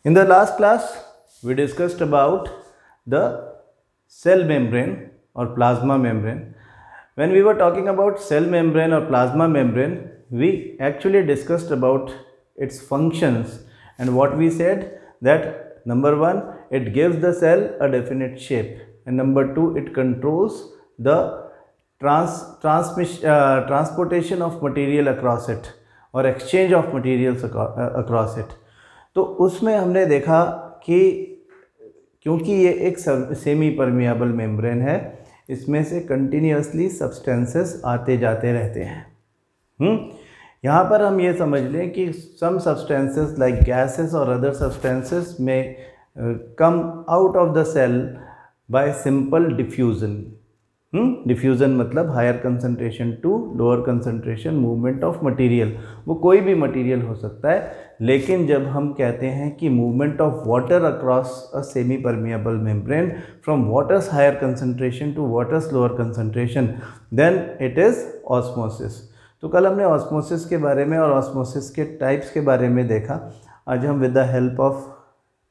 In the last class, we discussed about the cell membrane or plasma membrane. When we were talking about cell membrane or plasma membrane, we actually discussed about its functions, and what we said that number one, it gives the cell a definite shape, and number two, it controls the transportation of material across it or exchange of materials across it. तो उसमें हमने देखा कि क्योंकि ये एक semi permeable membrane है, इसमें से कंटिन्यूसली सब्सटेंसेस आते जाते रहते हैं। यहाँ पर हम ये समझ लें कि सम सब्सटेंसेस लाइक गैसेस और अदर सब्सटेंसेस में come out of the cell by simple diffusion. Diffusion मतलब higher concentration to lower concentration movement of material. वो कोई भी मटेरियल हो सकता है, लेकिन जब हम कहते हैं कि movement of water across a semi permeable membrane from water's higher concentration to water's lower concentration, then it is osmosis. तो कल हमने ऑस्मोसिस के बारे में और ऑस्मोसिस के टाइप्स के बारे में देखा। आज हम with the help of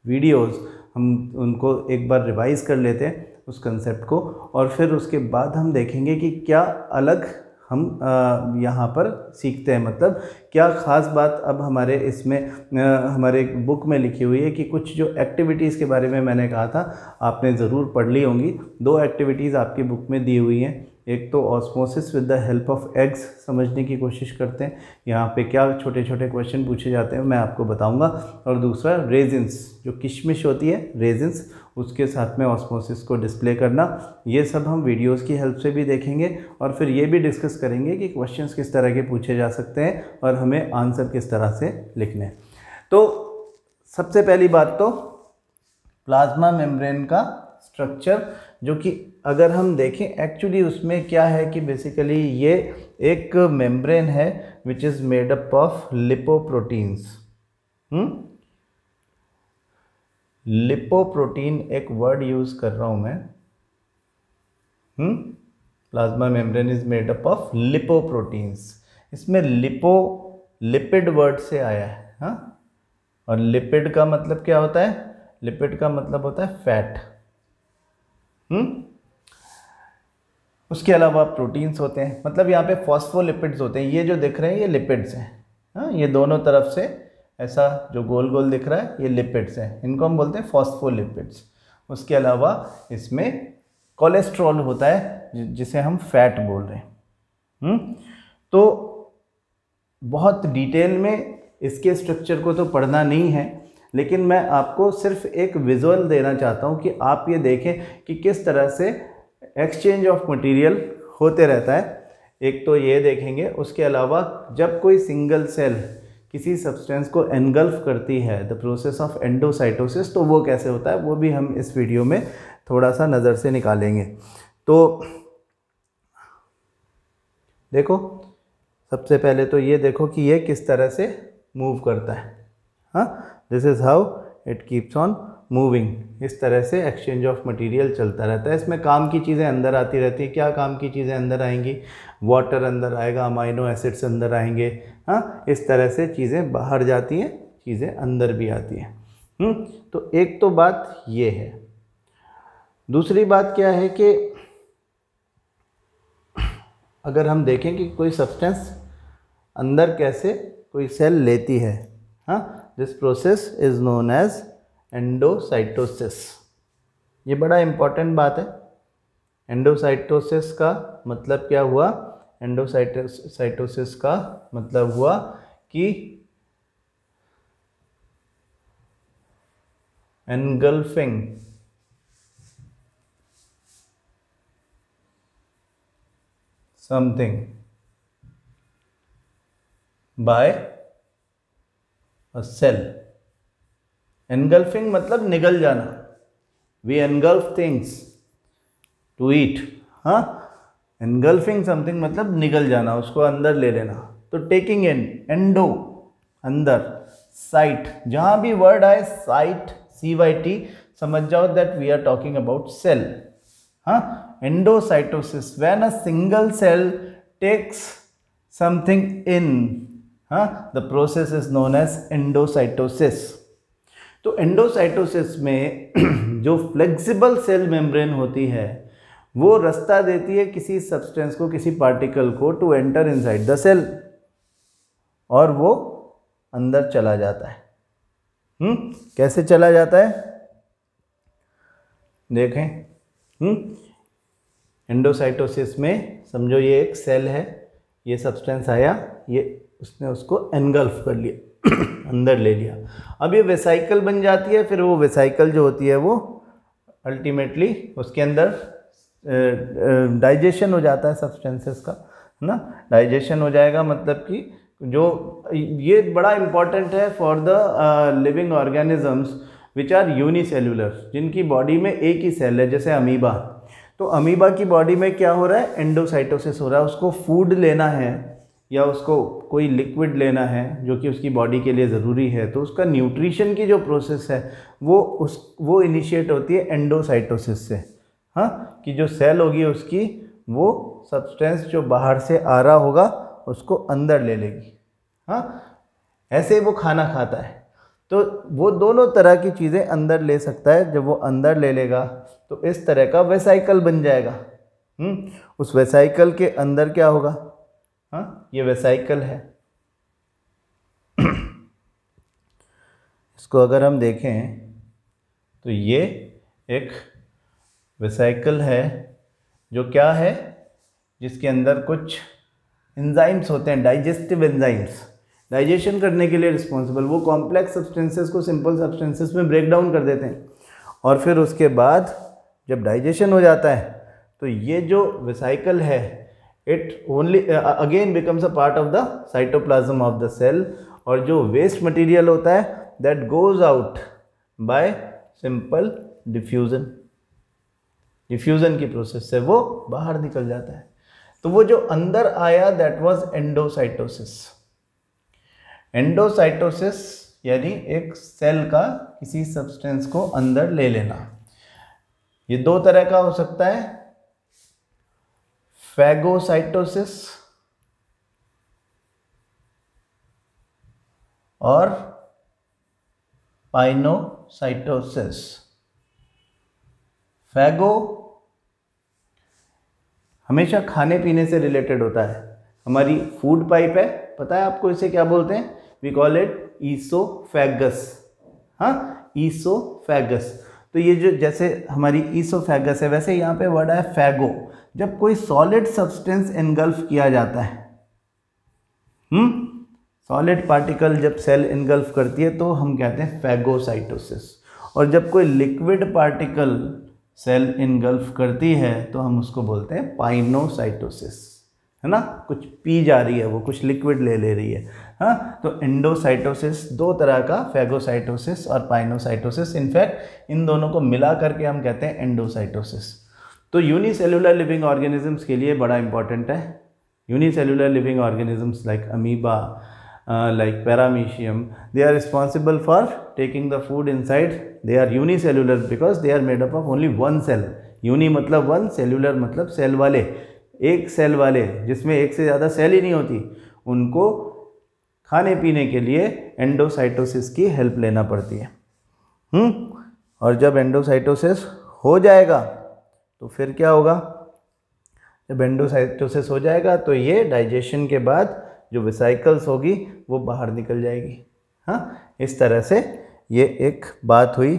videos हम उनको एक बार रिवाइज कर लेते हैं उस कंसेप्ट को, और फिर उसके बाद हम देखेंगे कि क्या अलग हम यहाँ पर सीखते हैं, मतलब क्या ख़ास बात अब हमारे इसमें हमारे बुक में लिखी हुई है कि कुछ जो एक्टिविटीज़ के बारे में मैंने कहा था आपने ज़रूर पढ़ ली होंगी। 2 एक्टिविटीज़ आपकी बुक में दी हुई हैं। एक तो osmosis with the help of eggs समझने की कोशिश करते हैं, यहाँ पे क्या छोटे छोटे क्वेश्चन पूछे जाते हैं मैं आपको बताऊंगा, और दूसरा रेजिन्स, जो किशमिश होती है रेजिन्स, उसके साथ में ऑस्मोसिस को डिस्प्ले करना। ये सब हम वीडियोस की हेल्प से भी देखेंगे, और फिर ये भी डिस्कस करेंगे कि क्वेश्चंस किस तरह के पूछे जा सकते हैं और हमें आंसर किस तरह से लिखने हैं। तो सबसे पहली बात तो प्लाज्मा मेम्ब्रेन का स्ट्रक्चर, जो कि अगर हम देखें एक्चुअली उसमें क्या है कि बेसिकली ये एक मेम्ब्रेन है which is made up of lipoproteins. Lipoprotein एक वर्ड यूज़ कर रहा हूँ मैं। Plasma membrane is made up of lipoproteins. इसमें लिपो लिपिड वर्ड से आया है। हाँ, और लिपिड का मतलब क्या होता है? लिपिड का मतलब होता है फैट। उसके अलावा प्रोटीन्स होते हैं, मतलब यहाँ पे फॉस्फोलिपिड्स होते हैं। ये जो दिख रहे हैं ये लिपिड्स हैं। हाँ, ये दोनों तरफ से ऐसा जो गोल गोल दिख रहा है ये लिपिड्स हैं, इनको हम बोलते हैं फॉस्फोलिपिड्स। उसके अलावा इसमें कोलेस्ट्रॉल होता है जिसे हम फैट बोल रहे हैं। तो बहुत डिटेल में इसके स्ट्रक्चर को तो पढ़ना नहीं है, लेकिन मैं आपको सिर्फ एक विजुअल देना चाहता हूँ कि आप ये देखें कि किस तरह से एक्सचेंज ऑफ मटेरियल होते रहता है। एक तो ये देखेंगे, उसके अलावा जब कोई सिंगल सेल किसी सब्सटेंस को एनगल्फ करती है, द प्रोसेस ऑफ एंडोसाइटोसिस, तो वो कैसे होता है वो भी हम इस वीडियो में थोड़ा सा नज़र से निकालेंगे। तो देखो, सबसे पहले तो ये देखो कि ये किस तरह से मूव करता है। हाँ, this is how it keeps on moving. इस तरह से एक्सचेंज ऑफ मटेरियल चलता रहता है। इसमें काम की चीज़ें अंदर आती रहती हैं। क्या काम की चीज़ें अंदर आएंगी? वाटर अंदर आएगा, अमाइनो एसिड्स अंदर आएंगे। हाँ, इस तरह से चीज़ें बाहर जाती हैं, चीज़ें अंदर भी आती हैं। तो एक तो बात ये है। दूसरी बात क्या है कि अगर हम देखें कि कोई सब्सटेंस अंदर कैसे कोई सेल लेती है, हाँ, this process is known as endocytosis. ये बड़ा इम्पॉर्टेंट बात है। एंडोसाइटोसिस का मतलब क्या हुआ? एंडोसाइटोसिस का मतलब हुआ कि engulfing something by a cell. Engulfing मतलब निगल जाना। We engulf things to eat. हाँ, एनगल्फिंग समथिंग मतलब निगल जाना, उसको अंदर ले लेना। तो टेकिंग इन, एंडो अंदर, साइट, जहाँ भी वर्ड आए साइट, CYT, समझ जाओ that we are talking about cell. हाँ, endocytosis, when a single cell takes something in, हाँ, the process is known as endocytosis. तो एंडोसाइटोसिस में जो फ्लेक्सिबल सेल मेम्ब्रेन होती है वो रास्ता देती है किसी सब्सटेंस को, किसी पार्टिकल को to enter inside the cell, और वो अंदर चला जाता है। कैसे चला जाता है देखें। एंडोसाइटोसिस में समझो ये एक सेल है, ये सब्सटेंस आया, ये उसने उसको एनगल्फ कर लिया अंदर ले लिया। अब ये वेसाइकल बन जाती है, फिर वो वेसाइकल जो होती है वो अल्टीमेटली उसके अंदर डाइजेशन हो जाता है सब्सटेंसेस का, है ना। डाइजेशन हो जाएगा मतलब कि जो ये बड़ा इम्पॉर्टेंट है for the living organisms which are unicellular, जिनकी बॉडी में एक ही सेल है, जैसे अमीबा। तो अमीबा की बॉडी में क्या हो रहा है, एंडोसाइटोसिस हो रहा है। उसको फूड लेना है या उसको कोई लिक्विड लेना है जो कि उसकी बॉडी के लिए ज़रूरी है, तो उसका न्यूट्रिशन की जो प्रोसेस है वो इनिशिएट होती है एंडोसाइटोसिस से। हाँ, कि जो सेल होगी उसकी वो सब्सटेंस जो बाहर से आ रहा होगा उसको अंदर ले लेगी। हाँ, ऐसे वो खाना खाता है, तो वो दोनों तरह की चीज़ें अंदर ले सकता है। जब वो अंदर ले लेगा तो इस तरह का वेसाइकल बन जाएगा। उस वेसाइकल के अंदर क्या होगा, हाँ, ये वेसाइकल है। इसको अगर हम देखें तो ये एक वेसाइकल है जो क्या है, जिसके अंदर कुछ एंजाइम्स होते हैं, डाइजेस्टिव एंजाइम्स, डाइजेशन करने के लिए रिस्पॉन्सिबल। वो कॉम्प्लेक्स सब्सटेंसेस को सिंपल सब्सटेंसेस में ब्रेक डाउन कर देते हैं, और फिर उसके बाद जब डाइजेशन हो जाता है तो ये जो वेसाइकल है it only again becomes a part of the cytoplasm of the cell, और जो वेस्ट मटेरियल होता है that goes out by simple diffusion. Diffusion की प्रोसेस से वो बाहर निकल जाता है। तो वो जो अंदर आया दैट वाज एंडोसाइटोसिस। एंडोसाइटोसिस यानी एक सेल का किसी सब्सटेंस को अंदर ले लेना। ये दो तरह का हो सकता है, फैगोसाइटोसिस और पाइनोसाइटोसिस। फैगो हमेशा खाने पीने से रिलेटेड होता है। हमारी फूड पाइप है, पता है आपको इसे क्या बोलते हैं? We call it oesophagus. हाँ, ईसोफेगस। तो ये जो जैसे हमारी ईसोफेगस है, वैसे यहाँ पे वर्ड है फैगो। जब कोई सॉलिड सब्सटेंस एनगल्फ किया जाता है, सॉलिड पार्टिकल जब सेल एनगल्फ करती है तो हम कहते हैं फैगोसाइटोसिस। और जब कोई लिक्विड पार्टिकल सेल इनगल्फ करती है तो हम उसको बोलते हैं पाइनोसाइटोसिस, है ना। कुछ पी जा रही है, वो कुछ लिक्विड ले रही है। हाँ, तो एंडोसाइटोसिस दो तरह का, फैगोसाइटोसिस और पाइनोसाइटोसिस। इनफैक्ट इन दोनों को मिला करके हम कहते हैं एंडोसाइटोसिस। तो यूनिसेल्युलर लिविंग ऑर्गेनिजम्स के लिए बड़ा इंपॉर्टेंट है। Unicellular living organisms like amoeba, like paramecium, they are responsible for taking the food inside. They are unicellular because they are made up of only one cell. Uni मतलब one, cellular मतलब cell वाले, एक cell वाले, जिसमें एक से ज़्यादा cell ही नहीं होती। उनको खाने पीने के लिए एंडोसाइटोसिस की हेल्प लेना पड़ती है। और जब एंडोसाइटोसिस हो जाएगा तो फिर क्या होगा? जब एंडोसाइटोसिस हो जाएगा तो ये डाइजेशन के बाद जो वेसाइकल्स होगी वो बाहर निकल जाएगी। हाँ, इस तरह से ये एक बात हुई।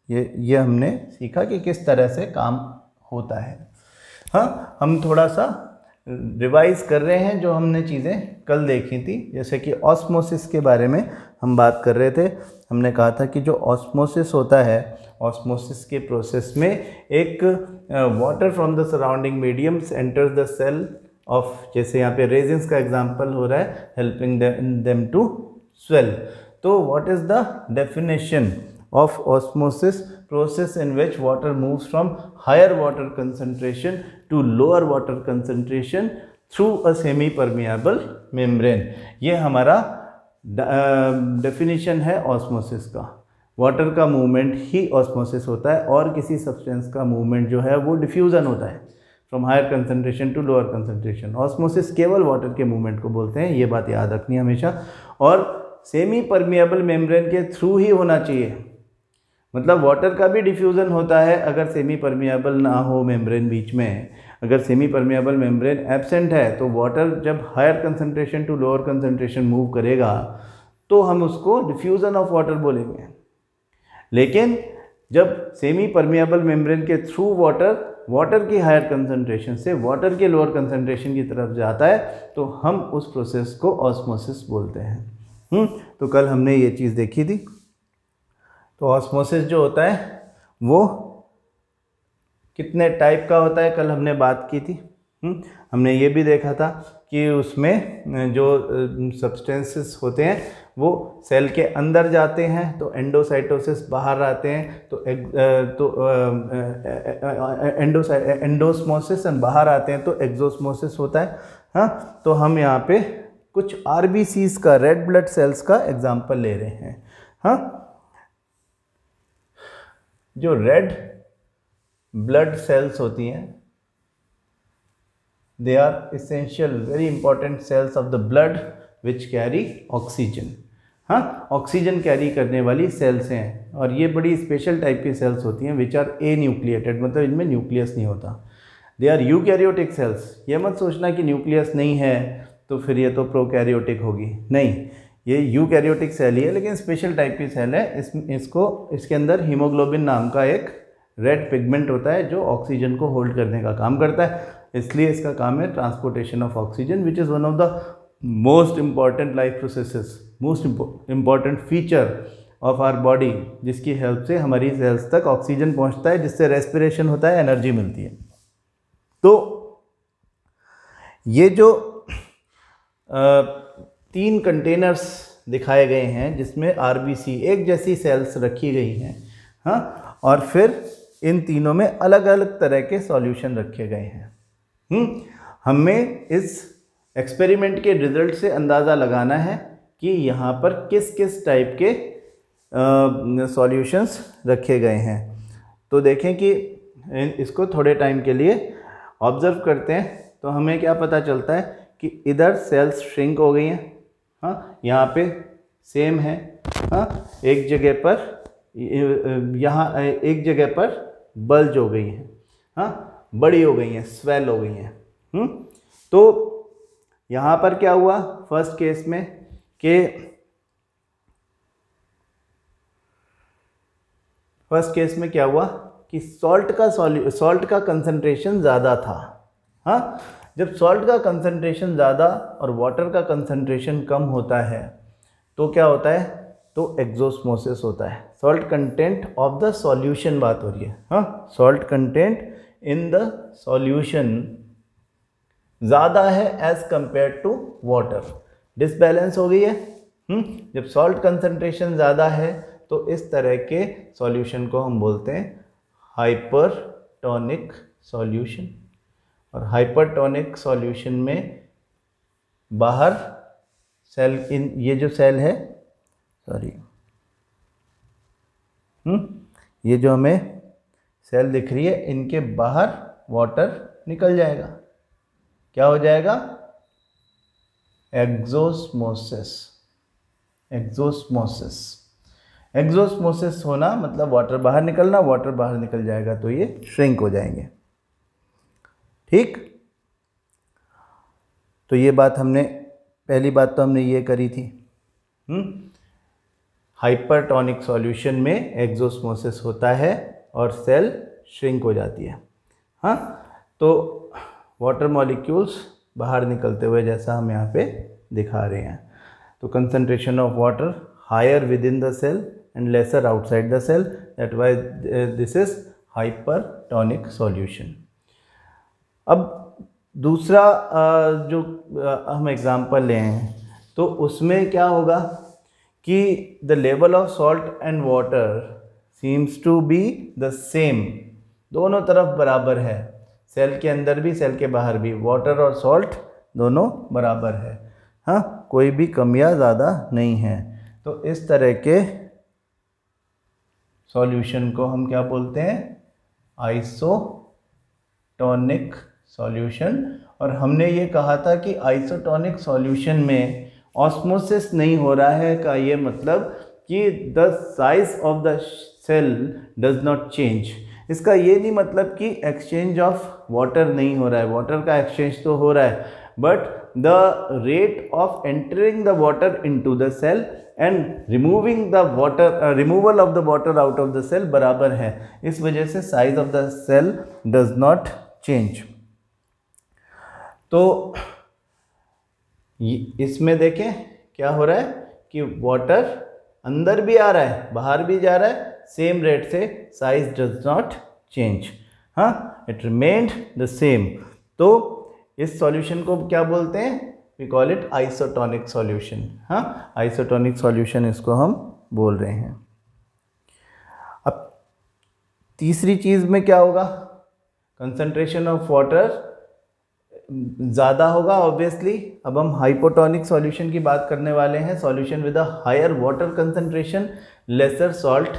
ये हमने सीखा कि किस तरह से काम होता है। हाँ, हम थोड़ा सा रिवाइज कर रहे हैं जो हमने चीज़ें कल देखी थी। जैसे कि ऑस्मोसिस के बारे में हम बात कर रहे थे। हमने कहा था कि जो ऑस्मोसिस होता है, ऑस्मोसिस के प्रोसेस में एक water from the surrounding mediums enters the cell of, जैसे यहाँ पे रेजिन्स का एग्जाम्पल हो रहा है, हेल्पिंग देम टू स्वेल। तो what is the definition of osmosis? Process in which water moves from higher water concentration to lower water concentration through a semi permeable membrane. ये हमारा डेफिनेशन है osmosis का। Water का movement ही osmosis होता है, और किसी सब्सटेंस का मूवमेंट जो है वो डिफ्यूज़न होता है from higher concentration to lower concentration. Osmosis केवल वाटर के मूवमेंट को बोलते हैं, ये बात याद रखनी है हमेशा। और सेमी परमिएबल मेम्ब्रेन के थ्रू ही होना चाहिए। मतलब वाटर का भी डिफ्यूज़न होता है अगर सेमी परमिएबल ना हो मेम्ब्रेन बीच में। अगर सेमी परमिएबल मेम्ब्रेन एब्सेंट है तो वाटर जब higher concentration to lower concentration move करेगा तो हम उसको डिफ्यूज़न ऑफ वाटर बोलेंगे। लेकिन जब सेमी परमिएबल मेम्ब्रेन के थ्रू वाटर की हायर कंसंट्रेशन से वाटर के लोअर कंसंट्रेशन की तरफ जाता है तो हम उस प्रोसेस को ऑस्मोसिस बोलते हैं। तो कल हमने ये चीज़ देखी थी। तो ऑस्मोसिस जो होता है वो कितने टाइप का होता है कल हमने बात की थी। हमने ये भी देखा था कि उसमें जो सब्सटेंसेस होते हैं वो सेल के अंदर जाते हैं तो एंडोसाइटोसिस, बाहर आते हैं तो एंडोस्मोसिस, एंड बाहर आते हैं तो एक्सोस्मोसिस होता है। हाँ, तो हम यहाँ पे कुछ आरबीसीज का, रेड ब्लड सेल्स का एग्जांपल ले रहे हैं। हाँ, जो रेड ब्लड सेल्स होती हैं they are essential, very important cells of the blood which carry oxygen। हाँ, ऑक्सीजन कैरी करने वाली सेल्स हैं और ये बड़ी स्पेशल टाइप की सेल्स होती हैं विच आर ए न्यूक्लिएटेड, मतलब इनमें न्यूक्लियस नहीं होता। They are eukaryotic cells. ये मत सोचना कि न्यूक्लियस नहीं है तो फिर ये तो प्रोकैरियोटिक होगी, नहीं, ये यूकैरियोटिक सेल ही है लेकिन स्पेशल टाइप की सेल है। इसके अंदर हीमोग्लोबिन नाम का एक रेड पिगमेंट होता है जो ऑक्सीजन को होल्ड करने का काम करता है, इसलिए इसका काम है transportation of oxygen, which is one of the most important life processes, most important feature of our body, जिसकी हेल्प से हमारी सेल्स तक ऑक्सीजन पहुंचता है, जिससे रेस्पिरेशन होता है, एनर्जी मिलती है। तो ये जो 3 कंटेनर्स दिखाए गए हैं जिसमें आरबीसी एक जैसी सेल्स रखी गई हैं, हाँ, और फिर इन तीनों में अलग अलग तरह के सॉल्यूशन रखे गए हैं। हमें इस एक्सपेरिमेंट के रिजल्ट से अंदाज़ा लगाना है कि यहाँ पर किस किस टाइप के सॉल्यूशंस रखे गए हैं। तो देखें कि इसको थोड़े टाइम के लिए ऑब्ज़र्व करते हैं तो हमें क्या पता चलता है कि इधर सेल्स श्रिंक हो गई हैं, हाँ, यहाँ पे सेम है, हाँ, एक जगह पर, यहाँ एक जगह पर बल्ज हो गई है, हाँ, बड़ी हो गई हैं, स्वेल हो गई हैं। तो यहाँ पर क्या हुआ फर्स्ट केस में क्या हुआ कि सॉल्ट का कंसंट्रेशन ज़्यादा था। हाँ, जब सॉल्ट का कंसंट्रेशन ज़्यादा और वाटर का कंसंट्रेशन कम होता है तो क्या होता है, तो एक्सोस्मोसिस होता है। Salt content of the solution बात हो रही है। हाँ, salt content in the solution ज़्यादा है as compare to water, disbalance हो गई है। जब सॉल्ट कंसंट्रेशन ज़्यादा है तो इस तरह के सॉल्यूशन को हम बोलते हैं हाइपरटोनिक सॉल्यूशन। और हाइपरटोनिक सॉल्यूशन में बाहर सेल, इन ये जो सेल है, सॉरी, ये जो हमें सेल दिख रही है, इनके बाहर वाटर निकल जाएगा। क्या हो जाएगा, एक्सोस्मोसिस। एक्सोस्मोसिस होना मतलब वाटर बाहर निकलना, वाटर बाहर निकल जाएगा तो ये श्रिंक हो जाएंगे। ठीक, तो ये बात हमने, पहली बात तो हमने ये करी थी, हाइपरटोनिक सॉल्यूशन में एक्सोस्मोसिस होता है और सेल श्रिंक हो जाती है। हाँ, तो वाटर मॉलिक्यूल्स बाहर निकलते हुए जैसा हम यहाँ पे दिखा रहे हैं। तो concentration of water higher within the cell and lesser outside the cell, that why this is hypertonic solution. अब दूसरा जो हम एग्जांपल लें हैं तो उसमें क्या होगा कि the level of salt and water seems to be the same, दोनों तरफ बराबर है, सेल के अंदर भी सेल के बाहर भी वाटर और सॉल्ट दोनों बराबर है। हाँ, कोई भी कमियां ज़्यादा नहीं है। तो इस तरह के सॉल्यूशन को हम क्या बोलते हैं, आइसोटोनिक सॉल्यूशन। और हमने ये कहा था कि आइसोटोनिक सॉल्यूशन में ऑस्मोसिस नहीं हो रहा है का ये मतलब कि the size of the cell does not change. इसका ये नहीं मतलब कि एक्सचेंज ऑफ वाटर नहीं हो रहा है, वाटर का एक्सचेंज तो हो रहा है, but the rate of entering the water into the cell and removing the water, removal of the water out of the cell बराबर है। इस वजह से size of the cell does not change. तो इसमें देखें क्या हो रहा है कि वाटर अंदर भी आ रहा है बाहर भी जा रहा है, सेम रेट से, साइज डज नॉट चेंज। हाँ, इट रिमेन्ड द सेम। तो इस सॉल्यूशन को क्या बोलते हैं? We call it isotonic solution. हाँ, आइसोटोनिक सॉल्यूशन इसको हम बोल रहे हैं। अब तीसरी चीज़ में क्या होगा? कंसंट्रेशन ऑफ वाटर ज़्यादा होगा ऑब्वियसली। अब हम हाइपोटोनिक सॉल्यूशन की बात करने वाले हैं, solution with a higher water concentration, lesser salt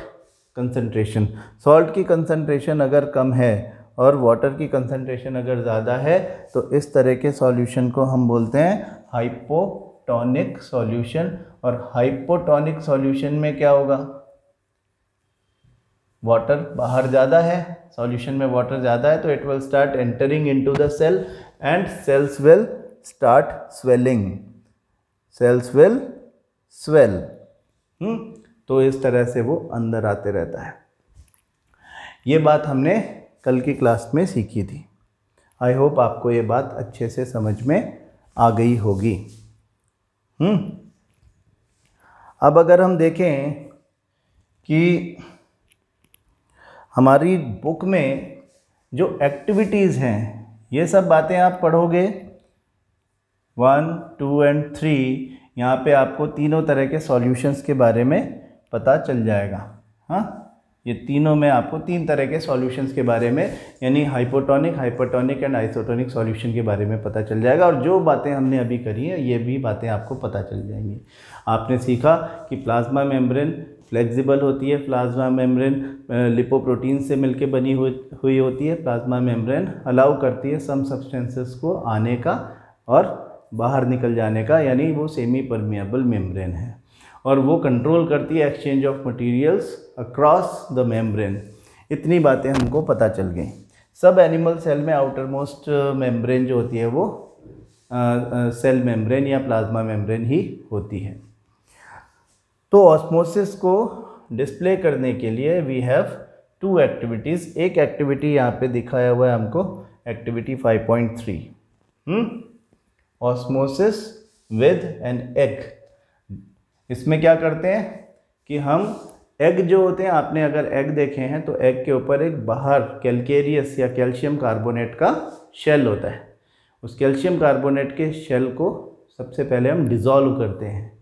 concentration. Salt की कंसंट्रेशन अगर कम है और वाटर की कंसंट्रेशन अगर ज़्यादा है तो इस तरह के सॉल्यूशन को हम बोलते हैं हाइपोटोनिक सॉल्यूशन। और हाइपोटोनिक सॉल्यूशन में क्या होगा? वाटर बाहर ज़्यादा है, सॉल्यूशन में वाटर ज़्यादा है, तो it will start entering into the cell and cells will start swelling, cells will swell. तो इस तरह से वो अंदर आते रहता है। ये बात हमने कल की क्लास में सीखी थी। आई होप आपको ये बात अच्छे से समझ में आ गई होगी। अब अगर हम देखें कि हमारी बुक में जो एक्टिविटीज़ हैं, ये सब बातें आप पढ़ोगे 1, 2 एंड 3, यहाँ पे आपको तीनों तरह के सॉल्यूशंस के बारे में पता चल जाएगा। हाँ, ये तीनों में आपको 3 तरह के सॉल्यूशंस के बारे में, यानी hypotonic, hypertonic and isotonic solution के बारे में पता चल जाएगा। और जो बातें हमने अभी करी हैं ये भी बातें आपको पता चल जाएंगी। आपने सीखा कि प्लाज्मा मेम्ब्रेन फ्लेक्सिबल होती है, प्लाज्मा मेम्ब्रेन लिपोप्रोटीन से मिलके बनी हुई होती है, प्लाज्मा मेम्ब्रेन अलाउ करती है सम सब्सटेंसेस को आने का और बाहर निकल जाने का, यानी वो सेमी परमिएबल मेम्ब्रेन है। और वो कंट्रोल करती है exchange of materials across the membrane. इतनी बातें हमको पता चल गई। सब एनिमल सेल में आउटर मोस्ट मेम्ब्रेन जो होती है वो सेल मेम्ब्रेन या प्लाज्मा मेम्ब्रेन ही होती है। तो ऑस्मोसिस को डिस्प्ले करने के लिए वी हैव 2 एक्टिविटीज़। एक एक्टिविटी यहाँ पे दिखाया हुआ है हमको, activity 5.3, osmosis with an egg. इसमें क्या करते हैं कि हम एग जो होते हैं, आपने अगर एग देखे हैं तो एग के ऊपर एक बाहर कैल्केरियस या कैल्शियम कार्बोनेट का शेल होता है। उस कैल्शियम कार्बोनेट के शेल को सबसे पहले हम डिज़ोल्व करते हैं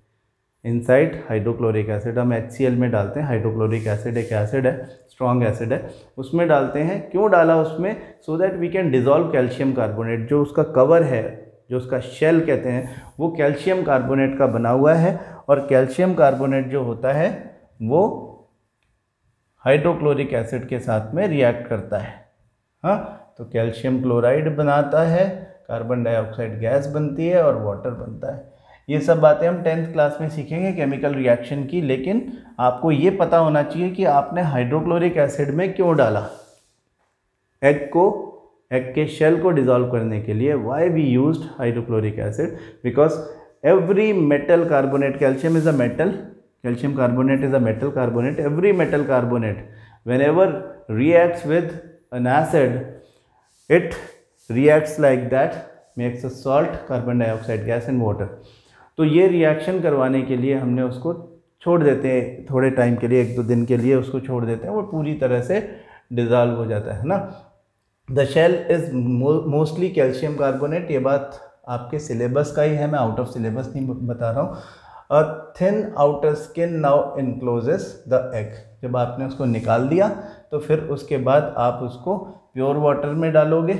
इनसाइड हाइड्रोक्लोरिक एसिड। हम HCl में डालते हैं। हाइड्रोक्लोरिक एसिड एक एसिड है, स्ट्रॉन्ग एसिड है, उसमें डालते हैं। क्यों डाला उसमें? So that we can dissolve calcium carbonate. जो उसका कवर है, जो उसका शेल कहते हैं, वो कैल्शियम कार्बोनेट का बना हुआ है। और कैल्शियम कार्बोनेट जो होता है वो हाइड्रोक्लोरिक एसिड के साथ में रिएक्ट करता है। हाँ, तो कैल्शियम क्लोराइड बनाता है, कार्बन डाइऑक्साइड गैस बनती है और वाटर बनता है। ये सब बातें हम 10th क्लास में सीखेंगे केमिकल रिएक्शन की। लेकिन आपको ये पता होना चाहिए कि आपने हाइड्रोक्लोरिक एसिड में क्यों डाला एग को, एग के शेल को डिज़ोल्व करने के लिए। Why we used hydrochloric acid? Because every metal carbonate, calcium is a metal, calcium carbonate is a metal carbonate. Every metal carbonate whenever reacts with an acid, it reacts like that, makes a salt, carbon dioxide gas and water. तो ये reaction करवाने के लिए हमने उसको छोड़ देते हैं थोड़े टाइम के लिए, 1-2 दिन के लिए उसको छोड़ देते हैं, वो पूरी तरह से डिज़ोल्व हो जाता है ना। The shell is mostly calcium carbonate. ये बात आपके सिलेबस का ही है, मैं आउट ऑफ सिलेबस नहीं बता रहा हूँ। A thin outer skin now encloses the egg. जब आपने उसको निकाल दिया तो फिर उसके बाद आप उसको प्योर वाटर में डालोगे।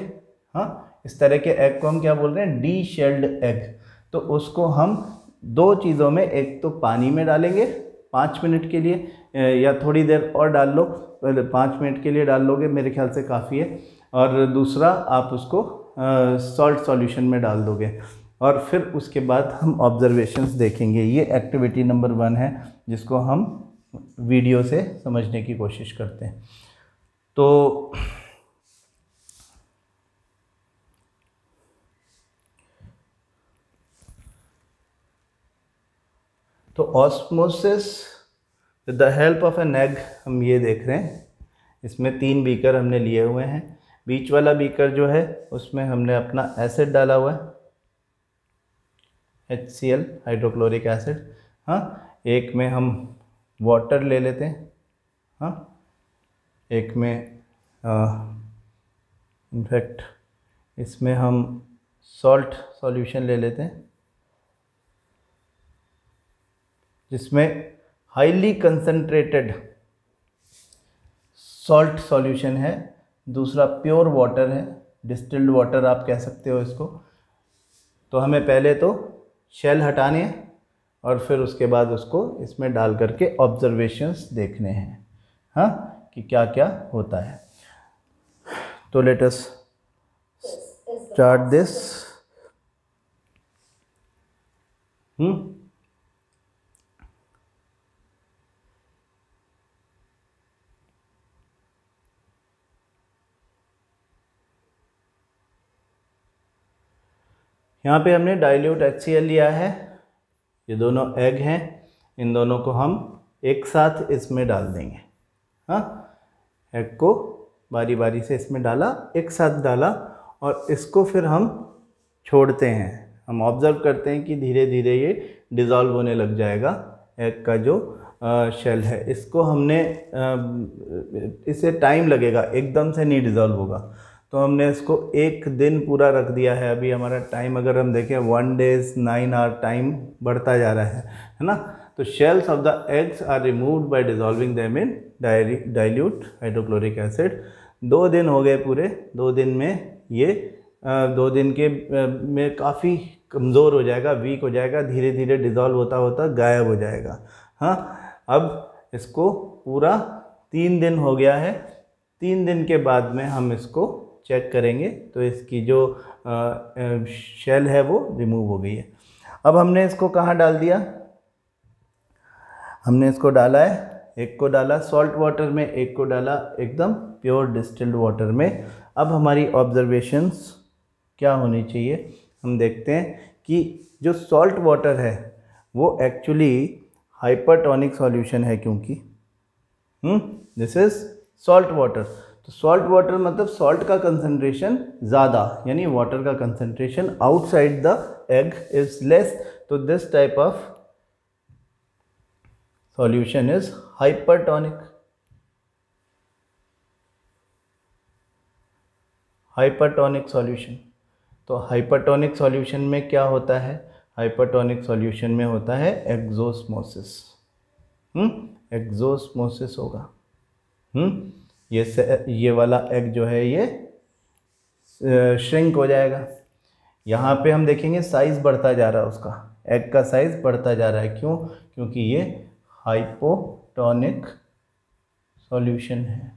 हाँ, इस तरह के एग को हम क्या बोल रहे हैं? D shelled egg. तो उसको हम 2 चीज़ों में, एक तो पानी में डालेंगे 5 मिनट के लिए, या थोड़ी देर और डाल लो, 5 मिनट के लिए डाल लोगे, मेरे ख्याल से काफ़ी है। और दूसरा आप उसको सॉल्ट सॉल्यूशन में डाल दोगे। और फिर उसके बाद हम ऑब्जर्वेशंस देखेंगे। ये एक्टिविटी नंबर 1 है जिसको हम वीडियो से समझने की कोशिश करते हैं। तो osmosis with the help of an egg हम ये देख रहे हैं। इसमें 3 बीकर हमने लिए हुए हैं। बीच वाला बीकर जो है उसमें हमने अपना एसिड डाला हुआ है, HCl हाइड्रोक्लोरिक एसिड। हाँ, एक में हम वाटर ले लेते हैं। हाँ, एक में इनफैक्ट इसमें हम सॉल्ट सॉल्यूशन ले लेते हैं जिसमें हाईली कंसंट्रेटेड सॉल्ट सॉल्यूशन है। दूसरा प्योर वाटर है, डिस्टिल्ड वाटर आप कह सकते हो इसको। तो हमें पहले तो शेल हटाने हैं और फिर उसके बाद उसको इसमें डाल करके ऑब्जर्वेशंस देखने हैं, हाँ, कि क्या क्या होता है। तो लेट अस स्टार्ट दिस। यहाँ पे हमने डाइल्यूट HCl लिया है। ये दोनों एग हैं, इन दोनों को हम एक साथ इसमें डाल देंगे। हाँ, एग को बारी बारी से इसमें डाला, एक साथ डाला और इसको फिर हम छोड़ते हैं। हम ऑब्ज़र्व करते हैं कि धीरे धीरे ये डिज़ोल्व होने लग जाएगा। एग का जो शेल है इसको हमने इसे टाइम लगेगा, एकदम से नहीं डिज़ोल्व होगा। तो हमने इसको 1 दिन पूरा रख दिया है। अभी हमारा टाइम अगर हम देखें 1 days 9 hour टाइम बढ़ता जा रहा है ना। तो shells of the eggs are removed by dissolving them in dilute hydrochloric acid. 2 दिन हो गए पूरे। 2 दिन में ये 2 दिन के में काफ़ी कमज़ोर हो जाएगा, वीक हो जाएगा, धीरे धीरे डिज़ोल्व होता होता गायब हो जाएगा। हाँ, अब इसको पूरा 3 दिन हो गया है। 3 दिन के बाद में हम इसको चेक करेंगे तो इसकी जो शेल है वो रिमूव हो गई है। अब हमने इसको कहाँ डाल दिया? हमने इसको डाला है, एक को डाला सॉल्ट वाटर में, एक को डाला एकदम प्योर डिस्टिल्ड वाटर में। अब हमारी ऑब्जर्वेशंस क्या होनी चाहिए, हम देखते हैं कि जो सॉल्ट वाटर है वो एक्चुअली हाइपरटोनिक सॉल्यूशन है, क्योंकि दिस इज सॉल्ट वाटर। तो सॉल्ट वाटर मतलब सॉल्ट का कंसंट्रेशन ज़्यादा, यानी वाटर का concentration outside the egg is less. तो this type of solution is hypertonic. Hypertonic solution. तो हाइपरटोनिक सॉल्यूशन में क्या होता है? हाइपरटोनिक सॉल्यूशन में होता है एक्सोस्मोसिस। एक्सोस्मोसिस होगा। ये वाला एग जो है ये श्रिंक हो जाएगा। यहाँ पे हम देखेंगे साइज़ बढ़ता जा रहा है, उसका एग का साइज़ बढ़ता जा रहा है। क्यों? क्योंकि ये हाइपोटोनिक सॉल्यूशन है।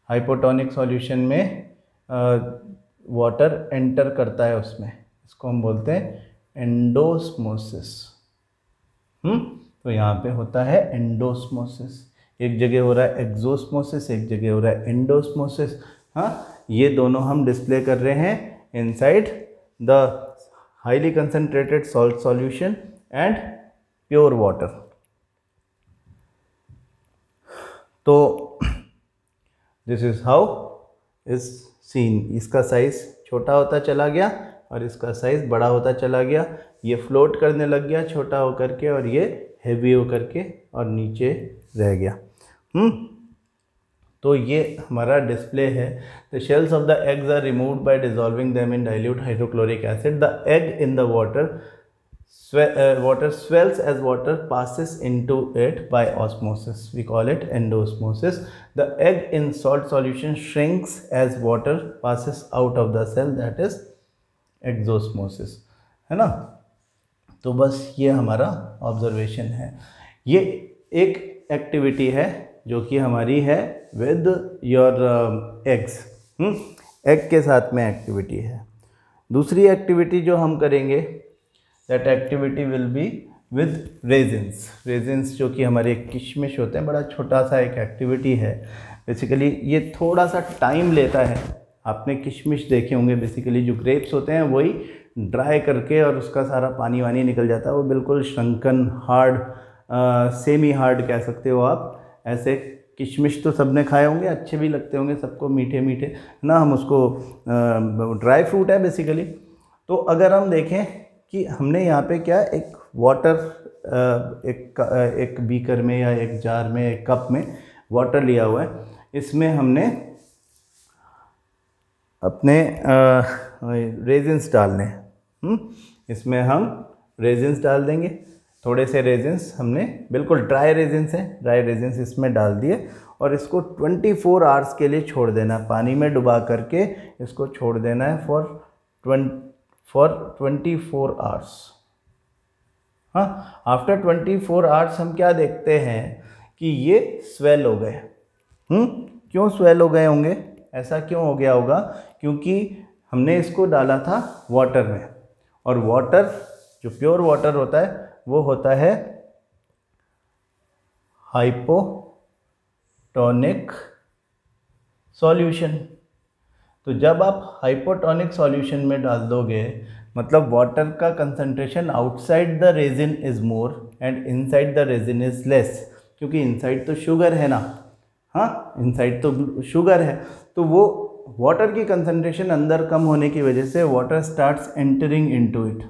हाइपोटोनिक सॉल्यूशन में वाटर एंटर करता है उसमें, इसको हम बोलते हैं एंडोस्मोसिस। तो यहाँ पे होता है एंडोस्मोसिस। एक जगह हो रहा है एक्सोस्मोसिस, एक जगह हो रहा है एंडोस्मोसिस। हाँ, ये दोनों हम डिस्प्ले कर रहे हैं inside the highly concentrated salt solution and pure water. तो this is how is seen. इसका साइज छोटा होता चला गया और इसका साइज बड़ा होता चला गया। ये फ्लोट करने लग गया छोटा होकर के, और ये हेवी होकर के और नीचे रह गया। तो ये हमारा डिस्प्ले है। The shells of the eggs are removed by dissolving them in dilute hydrochloric acid. The egg in the water swells as water passes into it by osmosis. We call it endosmosis. The egg in salt solution shrinks as water passes out of the cell, that is exosmosis, है ना। तो बस ये हमारा observation है। ये एक activity है जो कि हमारी है विद योर एग्स। एग के साथ में एक्टिविटी है। दूसरी एक्टिविटी जो हम करेंगे that activity will be with resins. Resins जो कि हमारे किशमिश होते हैं, बड़ा छोटा सा एक एक्टिविटी है। बेसिकली ये थोड़ा सा टाइम लेता है। आपने किशमिश देखे होंगे, बेसिकली जो ग्रेप्स होते हैं वही ड्राई करके और उसका सारा पानी वानी निकल जाता है, वो बिल्कुल श्रंकन हार्ड, सेमी हार्ड कह सकते हो आप। ऐसे किशमिश तो सबने खाए होंगे, अच्छे भी लगते होंगे सबको, मीठे मीठे ना। हम उसको ड्राई फ्रूट है बेसिकली। तो अगर हम देखें कि हमने यहाँ पे क्या, एक वाटर एक बीकर में या एक जार में, एक कप में वाटर लिया हुआ है, इसमें हमने अपने रेजिन्स डालने हैं। इसमें हम रेजिन्स डाल देंगे, थोड़े से रेजिन्स हमने, बिल्कुल ड्राई रेजिन्स हैं, ड्राई रेजिन्स इसमें डाल दिए और इसको 24 आवर्स के लिए छोड़ देना, पानी में डुबा करके इसको छोड़ देना है फॉर 24 आवर्स। हाँ, आफ्टर 24 आवर्स हम क्या देखते हैं कि ये स्वेल हो गए। क्यों स्वेल हो गए होंगे, ऐसा क्यों हो गया होगा? क्योंकि हमने इसको डाला था वाटर में, और वाटर जो प्योर वाटर होता है वो होता है हाइपोटोनिक सॉल्यूशन। तो जब आप हाइपोटोनिक सॉल्यूशन में डाल दोगे, मतलब वाटर का concentration outside the resin is more and inside the resin is less, क्योंकि इनसाइड तो शुगर है ना। हाँ, इनसाइड तो शुगर है, तो वो वाटर की कंसंट्रेशन अंदर कम होने की वजह से water starts entering into it,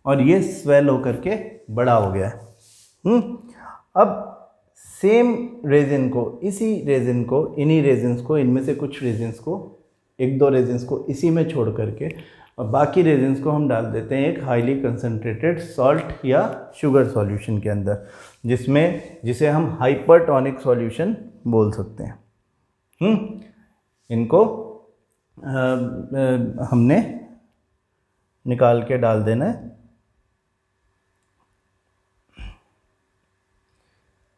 और ये स्वेल होकर के बड़ा हो गया है। अब सेम रेजिन को, इसी रेजिन को, इन्हीं रेजिन्स को, इनमें से कुछ रेजिन्स को, एक दो रेजिन्स को इसी में छोड़ करके और बाकी रेजिन्स को हम डाल देते हैं एक हाईली कंसंट्रेटेड सॉल्ट या शुगर सॉल्यूशन के अंदर, जिसे हम हाइपरटोनिक सॉल्यूशन बोल सकते हैं। इनको हमने निकाल के डाल देना है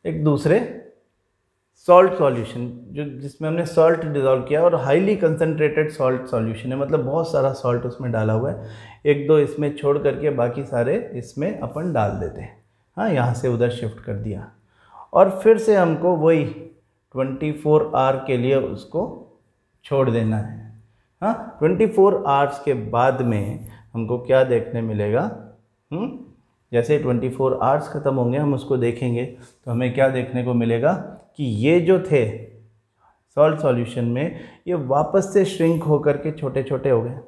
एक दूसरे सॉल्ट सॉल्यूशन, जिसमें हमने सॉल्ट डिज़ोल्व किया, और हाईली कंसंट्रेटेड सॉल्ट सॉल्यूशन है, मतलब बहुत सारा सॉल्ट उसमें डाला हुआ है। एक दो इसमें छोड़ करके बाकी सारे इसमें अपन डाल देते हैं। हाँ, यहाँ से उधर शिफ्ट कर दिया, और फिर से हमको वही 24 आवर के लिए उसको छोड़ देना है। हाँ, 24 आवर्स के बाद में हमको क्या देखने मिलेगा? जैसे 24 आवर्स ख़त्म होंगे, हम उसको देखेंगे तो हमें क्या देखने को मिलेगा कि ये जो थे सॉल्ट सॉल्यूशन में, ये वापस से श्रिंक होकर के छोटे छोटे हो गए।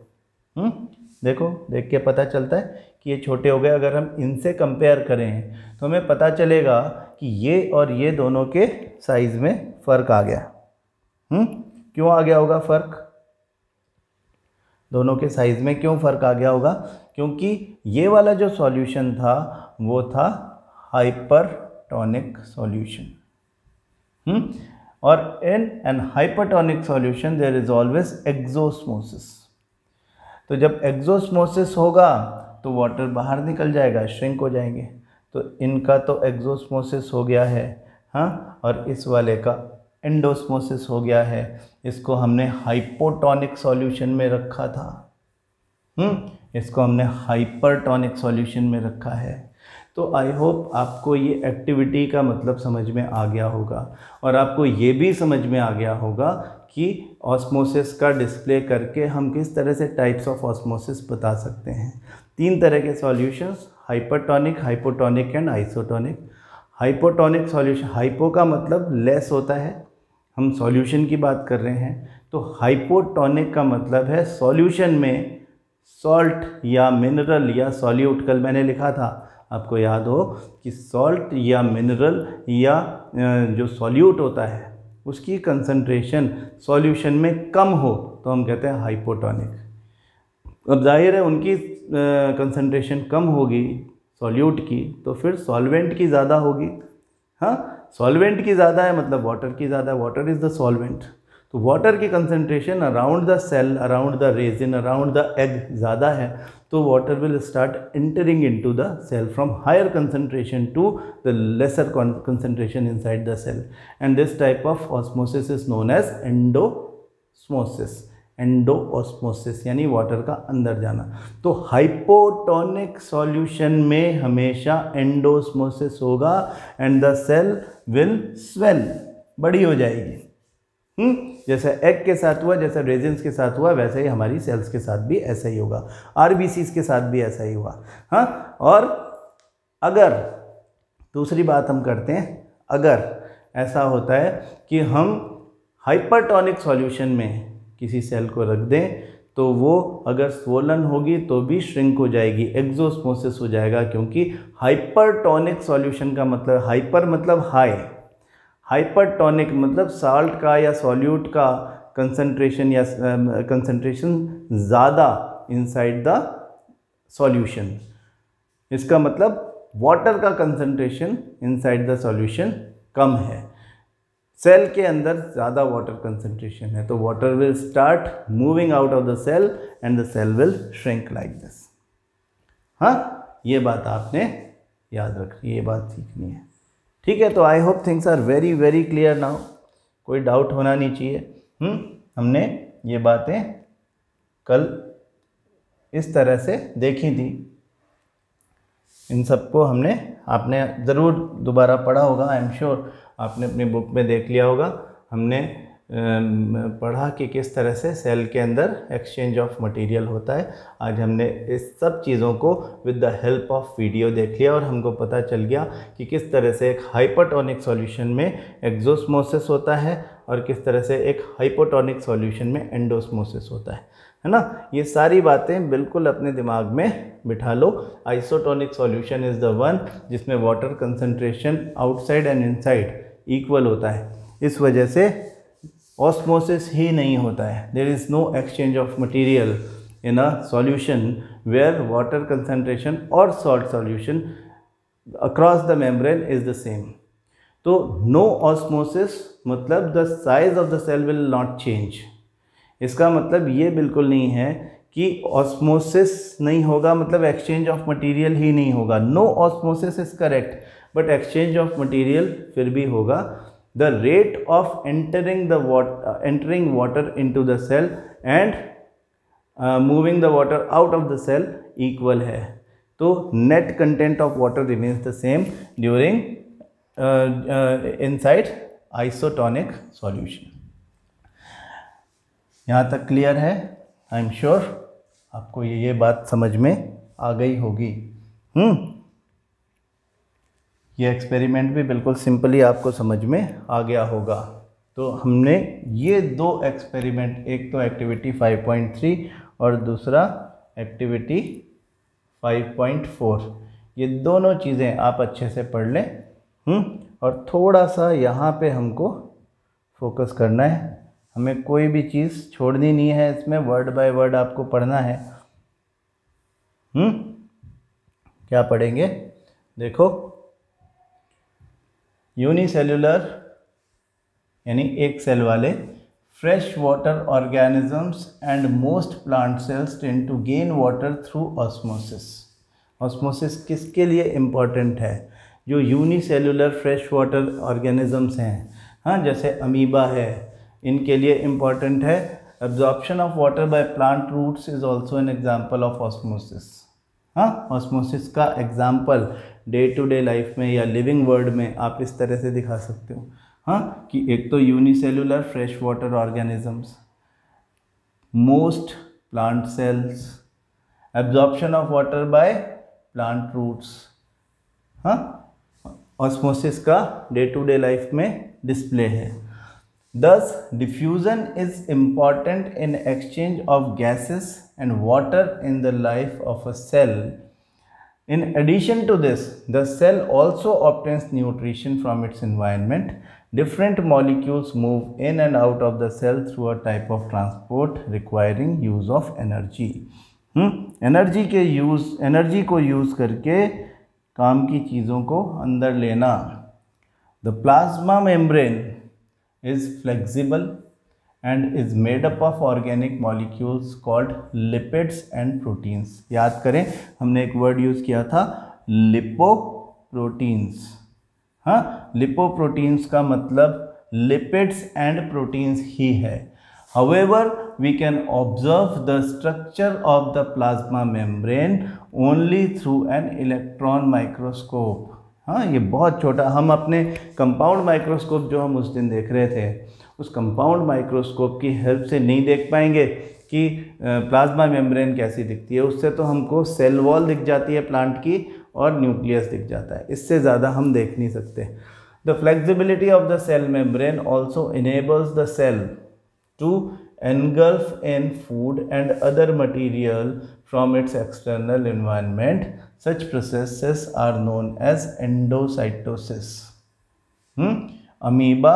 देखो, देख के पता चलता है कि ये छोटे हो गए। अगर हम इनसे कंपेयर करें तो हमें पता चलेगा कि ये और ये दोनों के साइज़ में फ़र्क आ गया। क्यों आ गया होगा फ़र्क? दोनों के साइज़ में क्यों फ़र्क आ गया होगा? क्योंकि ये वाला जो सॉल्यूशन था वो था हाइपरटोनिक सॉल्यूशन, और in an hypertonic solution there is always exosmosis. तो जब एक्सोस्मोसिस होगा तो वाटर बाहर निकल जाएगा, श्रिंक हो जाएंगे। तो इनका तो एक्सोस्मोसिस हो गया है, हाँ, और इस वाले का एंडोस्मोसिस हो गया है। इसको हमने हाइपोटोनिक सॉल्यूशन में रखा था, इसको हमने हाइपरटोनिक सॉल्यूशन में रखा है। तो आई होप आपको ये एक्टिविटी का मतलब समझ में आ गया होगा, और आपको ये भी समझ में आ गया होगा कि ऑस्मोसिस का डिस्प्ले करके हम किस तरह से टाइप्स ऑफ ऑस्मोसिस बता सकते हैं। 3 तरह के solutions, hypertonic, hypotonic and isotonic. Hypotonic solution, hypo का मतलब लेस होता है, हम सॉल्यूशन की बात कर रहे हैं। तो हाइपोटोनिक का मतलब है सॉल्यूशन में सॉल्ट या मिनरल या सॉल्यूट, कल मैंने लिखा था, आपको याद हो कि सॉल्ट या मिनरल या जो सॉल्यूट होता है उसकी कंसंट्रेशन सॉल्यूशन में कम हो तो हम कहते हैं हाइपोटोनिक। अब जाहिर है उनकी कंसंट्रेशन कम होगी सॉल्यूट की, तो फिर सॉल्वेंट की ज़्यादा होगी। हाँ, सॉल्वेंट की ज़्यादा है मतलब वाटर की ज़्यादा, वाटर इज़ द सॉल्वेंट। तो वाटर की concentration around the cell, around the raisin, around the egg ज़्यादा है, तो water will start entering into the cell from higher concentration to the lesser concentration inside the cell, and this type of osmosis is known as endosmosis. Endosmosis यानी water का अंदर जाना। तो hypotonic solution में हमेशा एंडोऑस्मोसिस होगा and the cell will swell, बड़ी हो जाएगी। जैसे एग के साथ हुआ, जैसे रेजिन्स के साथ हुआ, वैसे ही हमारी सेल्स के साथ भी ऐसा ही होगा, आरबीसीज के साथ भी ऐसा ही हुआ। हाँ, और अगर दूसरी बात हम करते हैं, अगर ऐसा होता है कि हम हाइपरटोनिक सॉल्यूशन में किसी सेल को रख दें तो वो अगर स्वोलन होगी तो भी श्रिंक हो जाएगी, एक्सोस्मोसिस हो जाएगा, क्योंकि हाइपरटोनिक सॉल्यूशन का मतलब, हाइपर मतलब हाई, हाइपरटोनिक मतलब साल्ट का या सॉल्यूट का कंसंट्रेशन या कंसंट्रेशन ज़्यादा इनसाइड द सॉल्यूशन। इसका मतलब वाटर का कंसंट्रेशन इनसाइड द सॉल्यूशन कम है, सेल के अंदर ज़्यादा वाटर कंसंट्रेशन है, तो water will start moving out of the cell and the cell will shrink like this. हाँ, ये बात आपने याद रखनी, ये बात सीखनी है। ठीक है, तो I hope things are very very clear now, कोई डाउट होना नहीं चाहिए। हमने ये बातें कल इस तरह से देखी थी, इन सबको आपने ज़रूर दोबारा पढ़ा होगा, आई एम श्योर आपने अपनी बुक में देख लिया होगा। हमने पढ़ा कि किस तरह से सेल के अंदर एक्सचेंज ऑफ मटेरियल होता है। आज हमने इस सब चीज़ों को with the help of video देख लिया और हमको पता चल गया कि किस तरह से एक हाइपरटोनिक सॉल्यूशन में एक्सोस्मोसिस होता है और किस तरह से एक हाइपोटोनिक सॉल्यूशन में एंडोस्मोसिस होता है ना। ये सारी बातें बिल्कुल अपने दिमाग में बिठा लो। Isotonic solution is the one जिसमें water concentration outside and inside equal होता है, इस वजह से ऑस्मोसिस ही नहीं होता है। There is no exchange of material in a solution where water concentration और salt solution across the membrane is the same. तो नो ऑस्मोसिस मतलब the size of the cell will not change. इसका मतलब ये बिल्कुल नहीं है कि ऑस्मोसिस नहीं होगा मतलब एक्सचेंज ऑफ मटेरियल ही नहीं होगा। No osmosis is correct, but exchange of material फिर भी होगा। The rate of entering water into the cell and moving the water out of the cell equal है। तो net content of water remains the same during inside isotonic solution. यहाँ तक clear है? I am sure आपको ये बात समझ में आ गई होगी। ये एक्सपेरिमेंट भी बिल्कुल सिंपली आपको समझ में आ गया होगा। तो हमने ये दो एक्सपेरिमेंट, एक तो एक्टिविटी 5.3 और दूसरा एक्टिविटी 5.4, ये दोनों चीज़ें आप अच्छे से पढ़ लें। और थोड़ा सा यहाँ पे हमको फोकस करना है, हमें कोई भी चीज़ छोड़नी नहीं है, इसमें वर्ड बाय वर्ड आपको पढ़ना है। क्या पढ़ेंगे? देखो, यूनिसेल्युलर यानी एक सेल वाले fresh water organisms and most plant cells tend to gain water through osmosis. Osmosis किसके लिए इम्पॉर्टेंट है? जो यूनिसेल्युलर फ्रेश वाटर ऑर्गेनिजम्स हैं, हाँ, जैसे अमीबा है, इनके लिए इम्पॉर्टेंट है। Absorption of water by plant roots is also an example of osmosis. हाँ, ऑस्मोसिस का example day to day life में या लिविंग वर्ल्ड में आप इस तरह से दिखा सकते हो। हाँ, कि एक तो unicellular fresh water organisms, most plant cells, absorption of water by plant roots. हाँ, ऑस्मोसिस का डे टू डे लाइफ में डिस्प्ले है। Thus, diffusion is important in exchange of gases and water in the life of a cell. In addition to this, the cell also obtains nutrition from its environment. Different molecules move in and out of the cell through a type of transport requiring use of energy. Energy को use करके काम की चीज़ों को अंदर लेना। The plasma membrane is flexible and is made up of organic molecules called lipids and proteins. याद करें, हमने एक वर्ड यूज़ किया था लिपोप्रोटीन्स। हाँ, लिपोप्रोटीन्स का मतलब लिपिड्स एंड प्रोटीन्स ही है। However, we can observe the structure of the plasma membrane only through an electron microscope. हाँ, ये बहुत छोटा, हम अपने कंपाउंड माइक्रोस्कोप जो हम उस दिन देख रहे थे, उस कंपाउंड माइक्रोस्कोप की हेल्प से नहीं देख पाएंगे कि प्लाज्मा मेम्ब्रेन कैसी दिखती है। उससे तो हमको सेल वॉल दिख जाती है प्लांट की और न्यूक्लियस दिख जाता है, इससे ज़्यादा हम देख नहीं सकते। The flexibility of the cell membrane also enables the cell to engulf in food and other material from its external environment. Such processes are known as endocytosis. Amoeba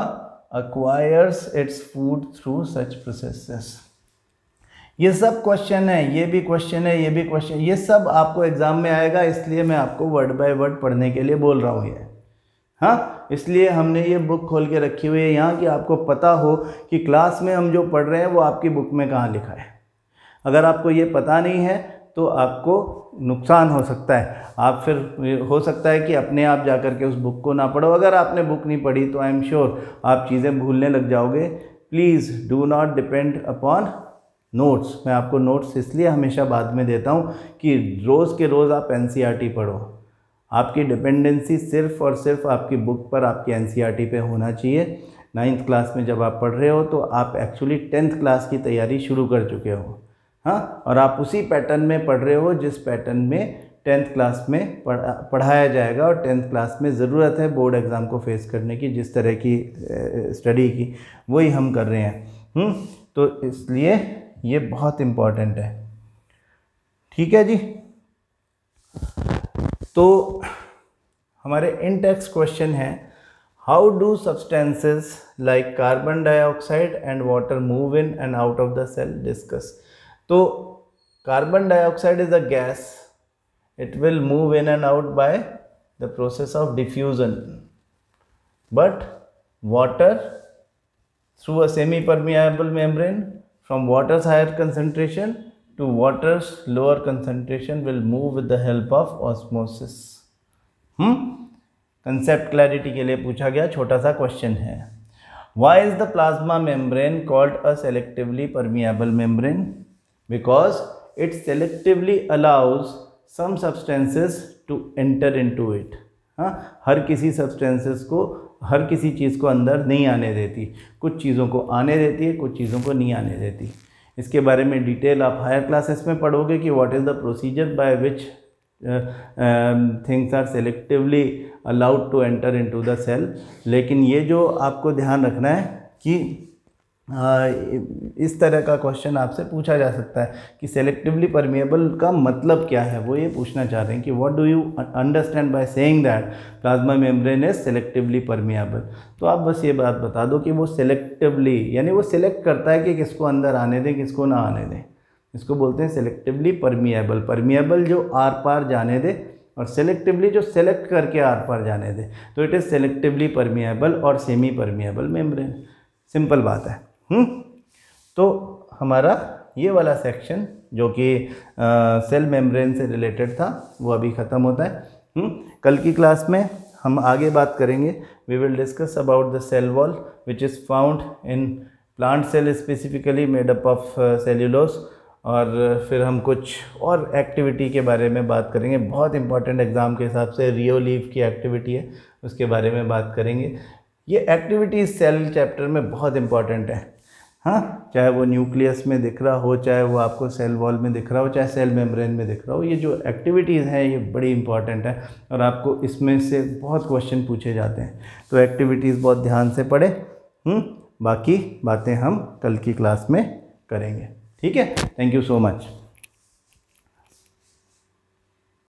acquires its food through such processes. ये सब question है, ये भी question है, ये भी question, ये सब आपको एग्जाम में आएगा, इसलिए मैं आपको वर्ड बाय वर्ड पढ़ने के लिए बोल रहा हूँ ये। हाँ, इसलिए हमने ये बुक खोल के रखी हुई है यहाँ कि आपको पता हो कि क्लास में हम जो पढ़ रहे हैं वो आपकी बुक में कहाँ लिखा है। अगर आपको ये पता नहीं है तो आपको नुकसान हो सकता है, आप फिर हो सकता है कि अपने आप जा कर के उस बुक को ना पढ़ो। अगर आपने बुक नहीं पढ़ी तो आई एम श्योर आप चीज़ें भूलने लग जाओगे। Please do not depend upon notes. मैं आपको नोट्स इसलिए हमेशा बाद में देता हूँ कि रोज़ के रोज़ आप एनसीईआरटी पढ़ो। आपकी डिपेंडेंसी सिर्फ़ और सिर्फ आपकी बुक पर, आपकी एनसीईआरटी पे होना चाहिए। 9th क्लास में जब आप पढ़ रहे हो तो आप एक्चुअली 10th क्लास की तैयारी शुरू कर चुके हो। हाँ, और आप उसी पैटर्न में पढ़ रहे हो जिस पैटर्न में 10th क्लास में पढ़ाया जाएगा। और 10th क्लास में ज़रूरत है बोर्ड एग्ज़ाम को फेस करने की, जिस तरह की स्टडी की वही हम कर रहे हैं। तो इसलिए ये बहुत इम्पॉर्टेंट है। ठीक है जी, तो हमारे इन टेक्स्ट क्वेश्चन है, how do substances like carbon dioxide and water move in and out of the cell, discuss. तो carbon dioxide is a gas, it will move in and out by the process of diffusion, but water through a semi permeable membrane from water's higher concentration to water's lower concentration will move with the help of osmosis. Concept clarity के लिए पूछा गया छोटा सा question है। Why is the plasma membrane called a selectively permeable membrane? Because it selectively allows some substances to enter into it. हर किसी substances को, हर किसी चीज़ को अंदर नहीं आने देती, कुछ चीज़ों को आने देती है, कुछ चीज़ों को नहीं आने देती। इसके बारे में डिटेल आप हायर क्लासेस में पढ़ोगे कि what is the procedure by which things are selectively allowed to enter into the cell. लेकिन ये जो आपको ध्यान रखना है कि इस तरह का क्वेश्चन आपसे पूछा जा सकता है कि सेलेक्टिवली परमिएबल का मतलब क्या है। वो ये पूछना चाह रहे हैं कि what do you understand by saying that plasma membrane is selectively permeable. तो आप बस ये बात बता दो कि वो सेलेक्टिवली, यानी वो सिलेक्ट करता है कि किसको अंदर आने दें, किसको ना आने दें। इसको बोलते हैं सेलेक्टिवली परमिएबल। परमिएबल जो आर पार जाने दे और सेलेक्टिवली जो सेलेक्ट करके आर पार जाने दे। तो इट इज़ सेलेक्टिवली परमिएबल और सेमी परमिएबल मेम्ब्रेन। सिंपल बात है। तो हमारा ये वाला सेक्शन जो कि सेल मेम्ब्रेन से रिलेटेड था वो अभी ख़त्म होता है। कल की क्लास में हम आगे बात करेंगे। We will discuss about the cell wall which is found in plant cell specifically made up of cellulose. और फिर हम कुछ और एक्टिविटी के बारे में बात करेंगे। बहुत इंपॉर्टेंट एग्ज़ाम के हिसाब से रियोलीव की एक्टिविटी है, उसके बारे में बात करेंगे। ये एक्टिविटी सेल चैप्टर में बहुत इंपॉर्टेंट है। हाँ, चाहे वो न्यूक्लियस में दिख रहा हो, चाहे वो आपको सेल वॉल में दिख रहा हो, चाहे सेल मेम्ब्रेन में दिख रहा हो, ये जो एक्टिविटीज़ हैं ये बड़ी इंपॉर्टेंट है और आपको इसमें से बहुत क्वेश्चन पूछे जाते हैं। तो एक्टिविटीज़ बहुत ध्यान से पढ़े। बाकी बातें हम कल की क्लास में करेंगे। ठीक है, थैंक यू सो मच।